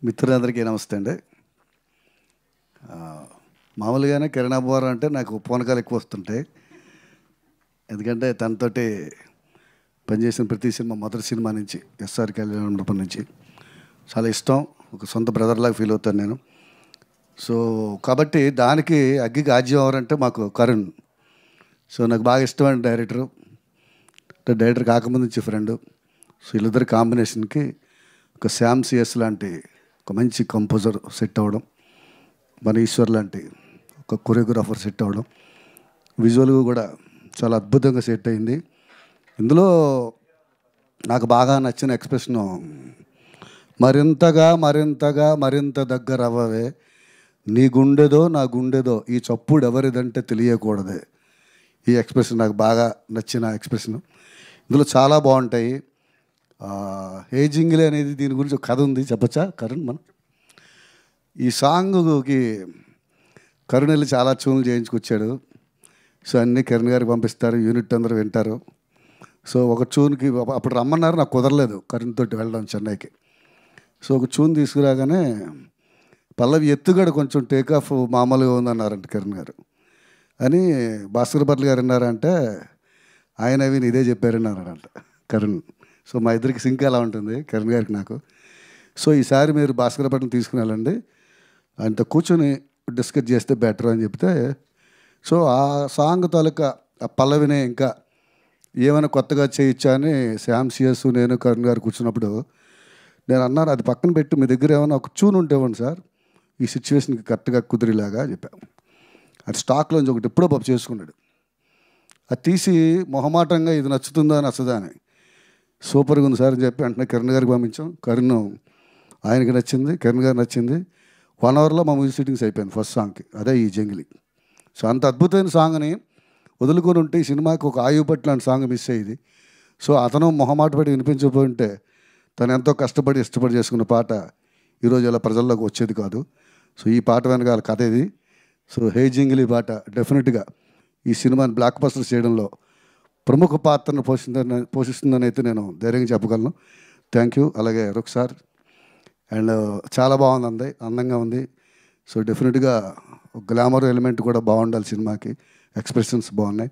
మిత్రులందరికీ నమస్తే అండి. మామూలుగానే కిరణ్ అబ్బవరం అంటే నాకు పూనకాలు ఎక్కువ వస్తుంటాయి. ఎందుకంటే తనతోటి పనిచేసిన ప్రతి సినిమా, మొదటి సినిమా నుంచి ఎస్ఆర్ కళ్యాణ మండపం నుంచి చాలా ఇష్టం. ఒక సొంత బ్రదర్లాగా ఫీల్ అవుతాను నేను. సో కాబట్టి దానికి అగ్గికి ఆజ్యం ఎవరంటే మాకు కరుణ్. సో నాకు బాగా ఇష్టమైన డైరెక్టరు. డైరెక్టర్ కాకముందు నుంచి ఫ్రెండు. సో వీళ్ళిద్దరి కాంబినేషన్కి ఒక శ్యామ్ సిఎస్ లాంటి ఒక మంచి కంపోజర్ సెట్ అవ్వడం, మన ఈశ్వర్ లాంటి ఒక కొరియోగ్రాఫర్ సెట్ అవ్వడం, విజువల్గా కూడా చాలా అద్భుతంగా సెట్ అయింది. ఇందులో నాకు బాగా నచ్చిన ఎక్స్ప్రెషను, మరింతగా మరింతగా మరింత దగ్గర అవ్వవే, నీ గుండెదో నా గుండెదో ఈ చప్పుడు ఎవరిదంటే తెలియకూడదే. ఈ ఎక్స్ప్రెషన్ నాకు బాగా నచ్చిన ఎక్స్ప్రెషన్. ఇందులో చాలా బాగుంటాయి. ఏజింగ్లే అనేది దీని గురించి ఒక కథ ఉంది, చెప్పచ్చా కరుణ్? మనం ఈ సాంగ్కి కరుణ్ వెళ్ళి చాలా ట్యూన్లు చేయించుకొచ్చాడు. సో అన్నీ కిరణ్ గారికి పంపిస్తారు, యూనిట్ అందరూ వింటారు. సో ఒక ట్యూన్కి అప్పుడు రమ్మన్నారు, నాకు కుదరలేదు కరుణ్ తోటి వెళ్ళడం చెన్నైకి. సో ఒక ట్యూన్ తీసుకురాగానే పల్లవి ఎత్తుగడ కొంచెం టేక్ ఆఫ్ మామూలుగా ఉందన్నారంట కిరణ్ గారు. అని భాస్కర్ భట్ల గారు అన్నారంటే ఆయన విని ఇదే చెప్పారన్నారంట కరుణ్. సో మా ఇద్దరికి సింక్ అలా ఉంటుంది కిరణ్ గారికి నాకు. సో ఈసారి మీరు భాస్కర్ భట్ని తీసుకుని వెళ్ళండి, ఆయనతో కూర్చొని డిస్కస్ చేస్తే బెటర్ అని చెప్తే, సో ఆ సాంగ్ తాలూకా ఆ పల్లవినే ఇంకా ఏమైనా కొత్తగా చేయొచ్చా అని శ్యామ్ సిఎస్ నేను కరుణ్ గారు కూర్చున్నప్పుడు నేను అన్నాను, అది పక్కన పెట్టి మీ దగ్గర ఏమైనా ఒక ట్యూన్ ఉంటేవ్వండి సార్, ఈ సిచ్యువేషన్కి కరెక్ట్గా కుదిరేలాగా చెప్పాను. అది స్టాక్లోంచి ఒకటి ఎప్పుడో పాప చేసుకున్నాడు. అది తీసి మొహమాటంగా ఇది నచ్చుతుందా నచ్చదా అని, సూపర్గా ఉంది సార్ అని చెప్పి వెంటనే కిరణ్ గారికి పంపించాం. కరుణ్ ఆయనకి నచ్చింది, కిరణ్ గారికి నచ్చింది. 1 అవర్లో మా మ్యూజిక్ సిట్టింగ్స్ అయిపోయింది ఫస్ట్ సాంగ్కి, అదే ఈ జంగిలి. సో అంత అద్భుతమైన సాంగ్ని వదులుకొని ఉంటే ఈ సినిమాకి ఒక ఆయుపట్ లాంటి సాంగ్ మిస్ అయ్యేది. సో అతను మొహమాట పడి వినిపించకపోయి ఉంటే తను ఎంతో కష్టపడి ఇష్టపడి చేసుకున్న పాట ఈరోజు ఇలా ప్రజల్లోకి వచ్చేది కాదు. సో ఈ పాట వెనకాల కథ ఇది. సో హే జింగిలి పాట డెఫినెట్గా ఈ సినిమాని బ్లాక్ బస్టర్ చేయడంలో ప్రముఖ పాత్రను పోషిస్తుందని అయితే నేను ధైర్యంగా చెప్పగలను. Thank you. అలాగే రుక్ సార్ అండ్ చాలా బాగుంది, అందంగా ఉంది. సో డెఫినెట్గా గ్లామర్ ఎలిమెంట్ కూడా బాగుండాలి సినిమాకి, ఎక్స్ప్రెషన్స్ బాగున్నాయి.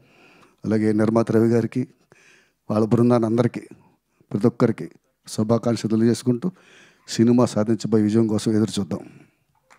అలాగే నిర్మాత రవి గారికి, వాళ్ళ బృందాన్ని అందరికీ, ప్రతి ఒక్కరికి శుభాకాంక్షలు తెలియజేసుకుంటూ సినిమా సాధించబోయే విజయం కోసం ఎదురు చూద్దాం.